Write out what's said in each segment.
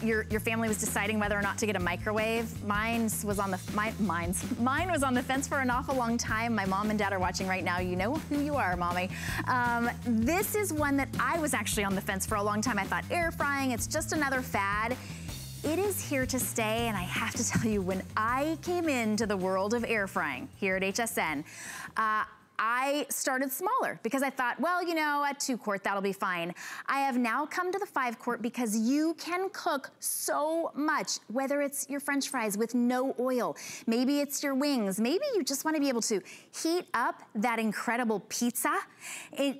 your family was deciding whether or not to get a microwave. Mine was on the fence for an awful long time. My mom and dad are watching right now. You know who you are, mommy. This is one that I was actually on the fence for a long time. I thought air frying, it's just another fad. It is here to stay, and I have to tell you, when I came into the world of air frying here at HSN, I started smaller because I thought, well, you know, a 2-quart, that'll be fine. I have now come to the 5-quart because you can cook so much, whether it's your French fries with no oil, maybe it's your wings, maybe you just wanna be able to heat up that incredible pizza.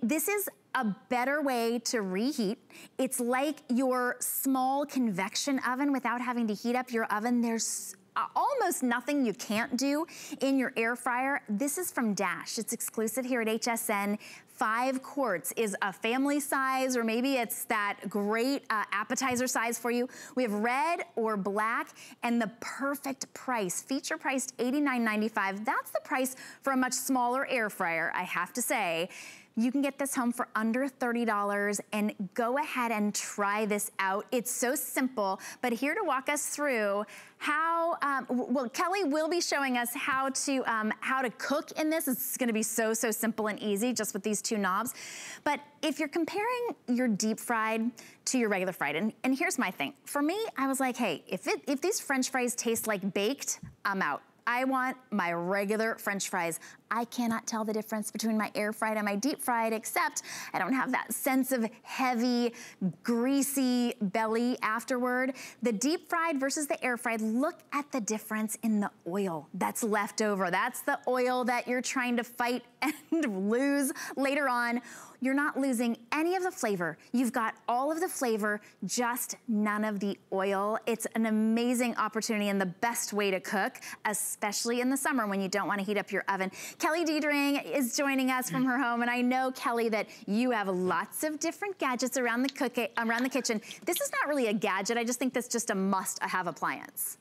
This is a better way to reheat. It's like your small convection oven without having to heat up your oven. There's almost nothing you can't do in your air fryer. This is from Dash. It's exclusive here at HSN. 5 quarts is a family size, or maybe it's that great appetizer size for you. We have red or black, and the perfect price, feature priced $89.95. That's the price for a much smaller air fryer, I have to say. You can get this home for under $30, and go ahead and try this out. It's so simple, but here to walk us through how, well, Kelly will be showing us how to cook in this. It's gonna be so simple and easy just with these 2 knobs. But if you're comparing your deep fried to your regular fried, and here's my thing. For me, I was like, hey, if these French fries taste like baked, I'm out. I want my regular French fries. I cannot tell the difference between my air fried and my deep fried, except I don't have that sense of heavy, greasy belly afterward. The deep fried versus the air fried, look at the difference in the oil that's left over. That's the oil that you're trying to fight and lose later on. You're not losing any of the flavor. You've got all of the flavor, just none of the oil. It's an amazing opportunity and the best way to cook, especially in the summer when you don't want to heat up your oven. Kelly Diedring is joining us from her home, and I know, Kelly, that you have lots of different gadgets around the kitchen. This is not really a gadget. I just think that's just a must-have appliance.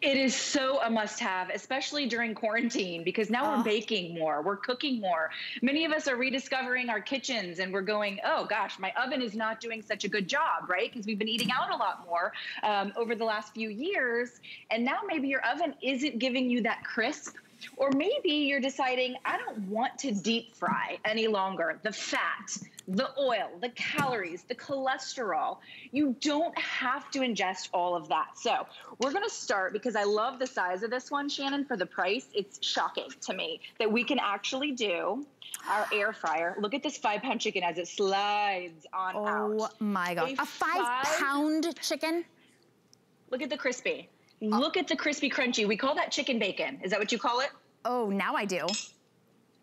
It is so a must-have, especially during quarantine, because now we're baking more, we're cooking more. Many of us are rediscovering our kitchens, and we're going, oh gosh, my oven is not doing such a good job, right? Because we've been eating out a lot more over the last few years, and now maybe your oven isn't giving you that crisp. Or maybe you're deciding, I don't want to deep fry any longer. The fat, the oil, the calories, the cholesterol. You don't have to ingest all of that. So we're gonna start, because I love the size of this one, Shannon, for the price. It's shocking to me that we can actually do our air fryer. Look at this 5-pound chicken as it slides on out. Oh my God, a 5-pound chicken? Look at the crispy. Look at the crispy crunchy. We call that chicken bacon. Is that what you call it? Oh, now I do.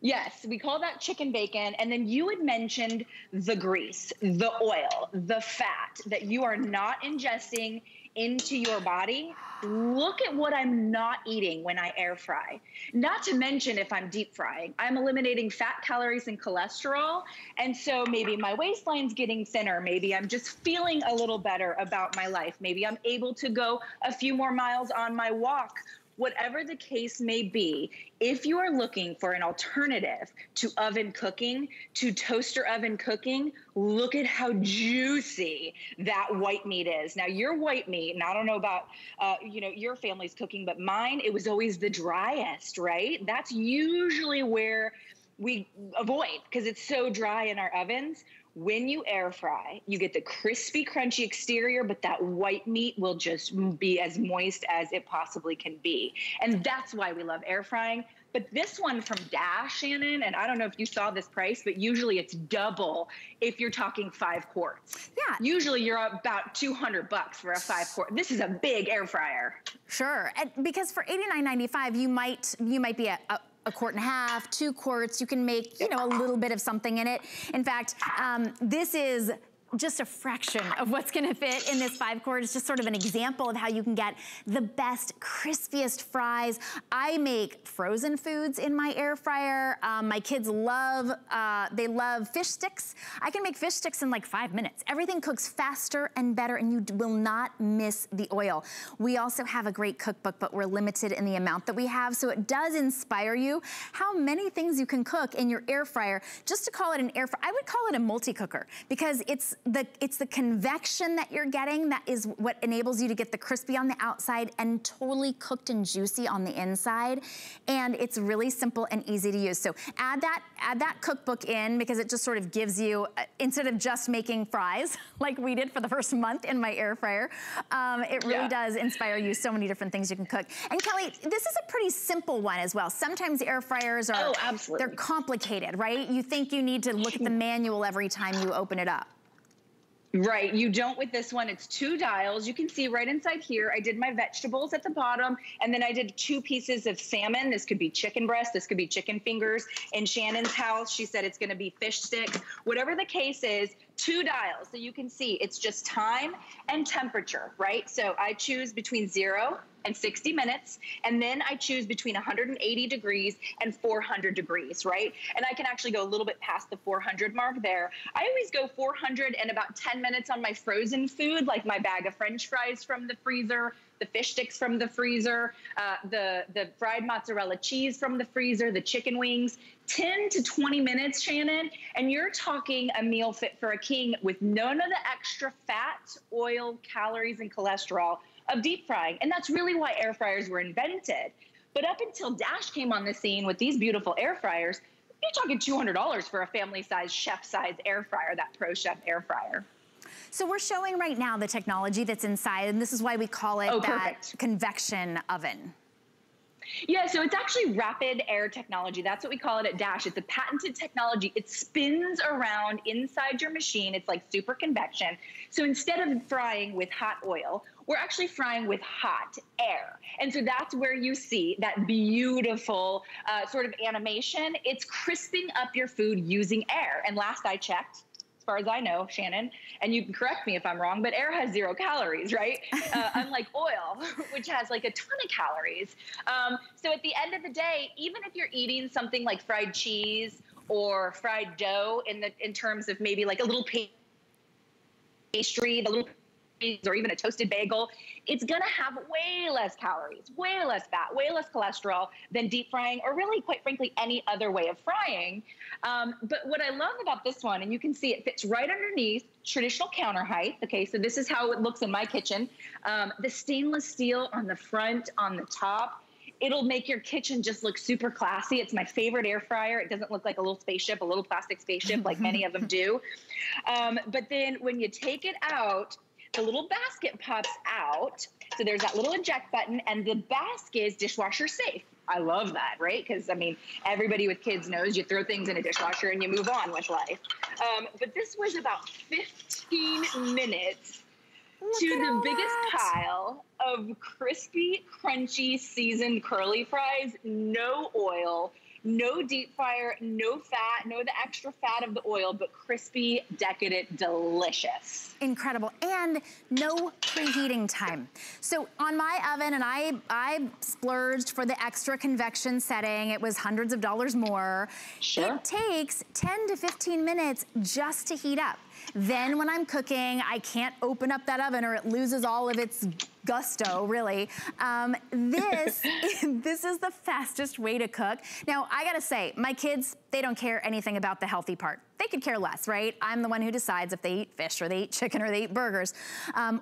Yes, we call that chicken bacon. And then you had mentioned the grease, the oil, the fat that you are not ingesting into your body. Look at what I'm not eating when I air fry. Not to mention, if I'm deep frying, I'm eliminating fat, calories, and cholesterol. And so maybe my waistline's getting thinner. Maybe I'm just feeling a little better about my life. Maybe I'm able to go a few more miles on my walk. Whatever the case may be, if you are looking for an alternative to oven cooking, to toaster oven cooking, look at how juicy that white meat is. Now, your white meat, and I don't know about your family's cooking, but mine, it was always the driest, right? That's usually where we avoid, because it's so dry in our ovens. When you air fry, you get the crispy, crunchy exterior, but that white meat will just be as moist as it possibly can be. And that's why we love air frying. But this one from Dash, Shannon, and I don't know if you saw this price, but usually it's double if you're talking 5 quarts. Yeah. Usually you're about $200 for a 5 quart. This is a big air fryer. Sure, and because for $89.95, you might be a quart and a half, 2 quarts. You can make, a little bit of something in it. In fact, this is just a fraction of what's gonna fit in this 5 quart. It's just sort of an example of how you can get the best, crispiest fries. I make frozen foods in my air fryer. My kids they love fish sticks. I can make fish sticks in like 5 minutes. Everything cooks faster and better, and you will not miss the oil. We also have a great cookbook, but we're limited in the amount that we have, so it does inspire you how many things you can cook in your air fryer. Just to call it an air fryer, I would call it a multi-cooker, because it's the convection that you're getting that is what enables you to get the crispy on the outside and totally cooked and juicy on the inside. And it's really simple and easy to use. So add that cookbook in, because it just sort of gives you, instead of just making fries like we did for the first month in my air fryer, it really does inspire you so many different things you can cook. And Kelly, this is a pretty simple one as well. Sometimes air fryers are, they're complicated, right? You think you need to look at the manual every time you open it up. Right, you don't with this one. It's 2 dials. You can see right inside here, I did my vegetables at the bottom, and then I did 2 pieces of salmon. This could be chicken breast, this could be chicken fingers. In Shannon's house, she said it's gonna be fish sticks. Whatever the case is, 2 dials. So you can see it's just time and temperature, right? So I choose between 0 and 60 minutes, and then I choose between 180 degrees and 400 degrees, right? And I can actually go a little bit past the 400 mark there. I always go 400 and about 10 minutes on my frozen food, like my bag of French fries from the freezer, the fish sticks from the freezer, the fried mozzarella cheese from the freezer, the chicken wings. 10 to 20 minutes, Shannon, and you're talking a meal fit for a king with none of the extra fat, oil, calories, and cholesterol of deep frying. And that's really why air fryers were invented. But up until Dash came on the scene with these beautiful air fryers, you're talking $200 for a family-size, chef-size air fryer, that Pro Chef air fryer. So we're showing right now the technology that's inside, and this is why we call it that convection oven. Yeah, so it's actually rapid air technology. That's what we call it at Dash. It's a patented technology. It spins around inside your machine. It's like super convection. So instead of frying with hot oil, we're actually frying with hot air. And so that's where you see that beautiful sort of animation. It's crisping up your food using air. And last I checked, as far as I know, Shannon, and you can correct me if I'm wrong, but air has 0 calories, right? Unlike oil, which has like a ton of calories. So at the end of the day, even if you're eating something like fried cheese or fried dough in terms of maybe like a little pastry, the little or even a toasted bagel, it's gonna have way less calories, way less fat, way less cholesterol than deep frying, or really, quite frankly, any other way of frying. But what I love about this one, and you can see it fits right underneath traditional counter height. Okay, so this is how it looks in my kitchen. The stainless steel on the front, on the top, it'll make your kitchen just look super classy. It's my favorite air fryer. It doesn't look like a little spaceship, a little plastic spaceship like many of them do. But then when you take it out, the little basket pops out. So there's that little eject button, and the basket is dishwasher safe. I love that, right? Because, I mean, everybody with kids knows you throw things in a dishwasher and you move on with life. But this was about 15 minutes to the biggest pile of crispy, crunchy, seasoned curly fries, no oil, no deep fryer, no fat, no the extra fat of the oil, but crispy, decadent, delicious. Incredible. And no preheating time. So on my oven, and I splurged for the extra convection setting, it was hundreds of dollars more. Sure. It takes 10 to 15 minutes just to heat up. Then when I'm cooking, I can't open up that oven or it loses all of its gusto, really. This is the fastest way to cook. Now, I gotta say, my kids, they don't care anything about the healthy part. They could care less, right? I'm the one who decides if they eat fish or they eat chicken or they eat burgers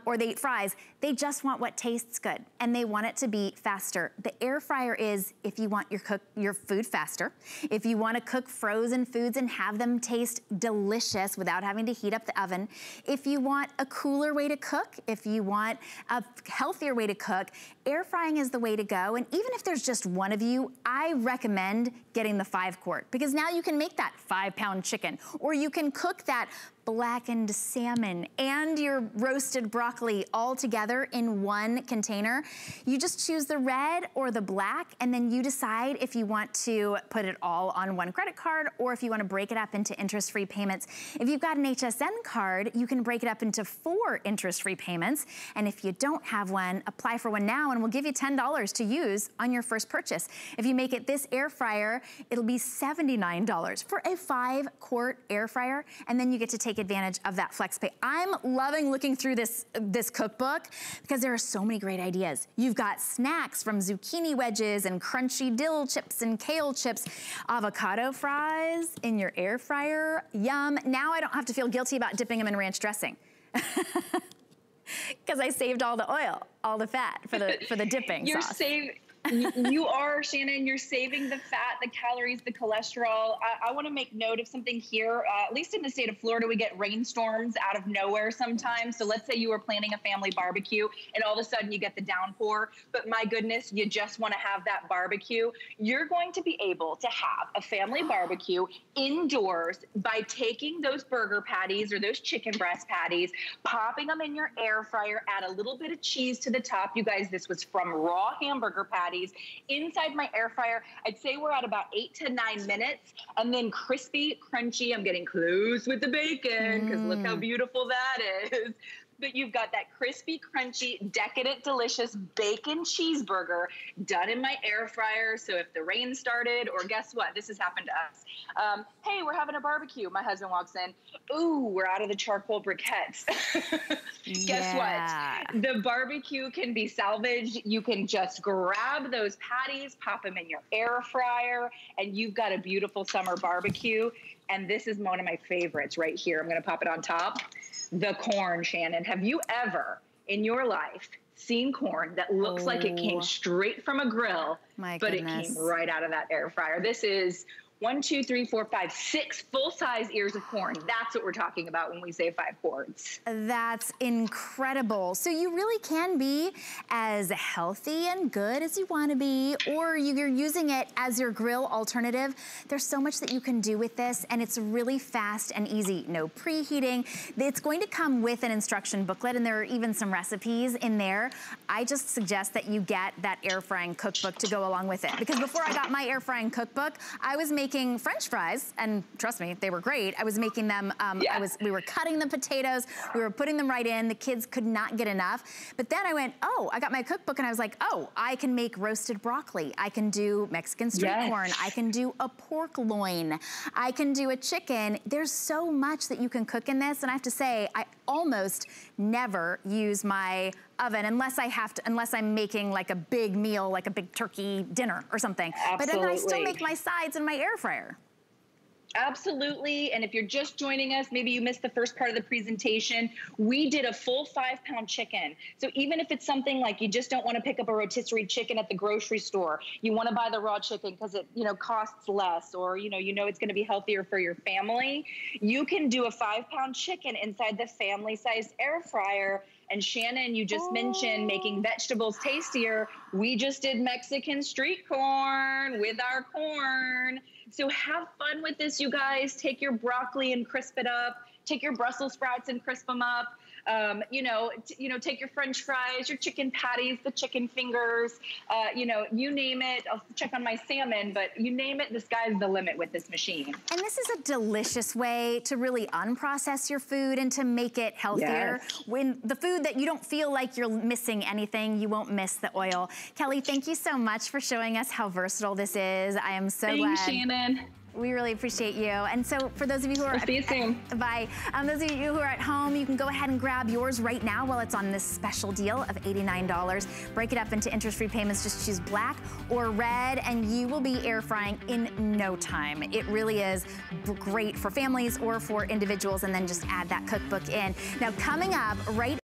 or they eat fries. They just want what tastes good and they want it to be faster. The air fryer is if you want your food faster, if you want to cook frozen foods and have them taste delicious without having to heat up the oven, if you want a cooler way to cook, if you want a healthier way to cook, air frying is the way to go. And even if there's just one of you, I recommend getting the 5-quart because now you can make that 5-pound chicken, or you can cook that blackened salmon and your roasted broccoli all together in one container. You just choose the red or the black, and then you decide if you want to put it all on one credit card or if you want to break it up into interest-free payments. If you've got an HSN card, you can break it up into 4 interest-free payments. And if you don't have one, apply for one now and we'll give you $10 to use on your first purchase. If you make it this air fryer, it'll be $79 for a 5-quart air fryer, and then you get to take take advantage of that flex pay. I'm loving looking through this cookbook because there are so many great ideas. You've got snacks from zucchini wedges and crunchy dill chips and kale chips, avocado fries in your air fryer, yum. Now I don't have to feel guilty about dipping them in ranch dressing. Because I saved all the oil, all the fat for the dipping sauce. You are, Shannon, you're saving the fat, the calories, the cholesterol. I want to make note of something here. At least in the state of Florida, we get rainstorms out of nowhere sometimes. So let's say you were planning a family barbecue and all of a sudden you get the downpour, but my goodness, you just want to have that barbecue. You're going to be able to have a family barbecue indoors by taking those burger patties or those chicken breast patties, popping them in your air fryer, add a little bit of cheese to the top. You guys, this was from raw hamburger patties. Inside my air fryer, I'd say we're at about 8 to 9 minutes, and then crispy, crunchy. I'm getting close with the bacon because look how beautiful that is. But you've got that crispy, crunchy, decadent, delicious bacon cheeseburger done in my air fryer. So if the rain started, or guess what? This has happened to us. Hey, we're having a barbecue. My husband walks in. Ooh, we're out of the charcoal briquettes. Guess what? The barbecue can be salvaged. You can just grab those patties, pop them in your air fryer, and you've got a beautiful summer barbecue. And this is one of my favorites right here. I'm going to pop it on top. The corn, Shannon. Have you ever in your life seen corn that looks like it came straight from a grill, but it came right out of that air fryer? This is 1, 2, 3, 4, 5, 6 full-size ears of corn. That's what we're talking about when we say 5 quarts. That's incredible. So you really can be as healthy and good as you want to be, or you're using it as your grill alternative. There's so much that you can do with this, and it's really fast and easy. No preheating. It's going to come with an instruction booklet, and there are even some recipes in there. I just suggest that you get that air frying cookbook to go along with it, because before I got my air frying cookbook, I was making French fries, and trust me, they were great. I was making them, we were cutting the potatoes, we were putting them right in, the kids could not get enough. But then I went, oh, I got my cookbook and I was like, oh, I can make roasted broccoli. I can do Mexican street corn. I can do a pork loin. I can do a chicken. There's so much that you can cook in this, and I have to say, I almost never use my oven unless I'm making like a big meal, like a big turkey dinner or something. But then I still make my sides in my air fryer. Absolutely. And if you're just joining us, maybe you missed the first part of the presentation, we did a full 5-pound chicken. So even if it's something like you just don't want to pick up a rotisserie chicken at the grocery store, you want to buy the raw chicken because it, costs less, or, it's going to be healthier for your family, you can do a 5-pound chicken inside the family-sized air fryer. And Shannon, you just mentioned making vegetables tastier. We just did Mexican street corn with our corn. So have fun with this, you guys. Take your broccoli and crisp it up. Take your Brussels sprouts and crisp them up. Take your French fries, your chicken patties, the chicken fingers, you name it. I'll check on my salmon, but you name it, the sky's the limit with this machine. And this is a delicious way to really unprocess your food and to make it healthier. Yes. When the food that you don't feel like you're missing anything, you won't miss the oil. Kelly, thank you so much for showing us how versatile this is. I am so glad. Thanks, Shannon. We really appreciate you. And so for those of you who are see you soon. Bye. Those of you who are at home, you can go ahead and grab yours right now while it's on this special deal of $89. Break it up into interest-free payments. Just choose black or red, and you will be air frying in no time. It really is great for families or for individuals, and then just add that cookbook in. Now coming up right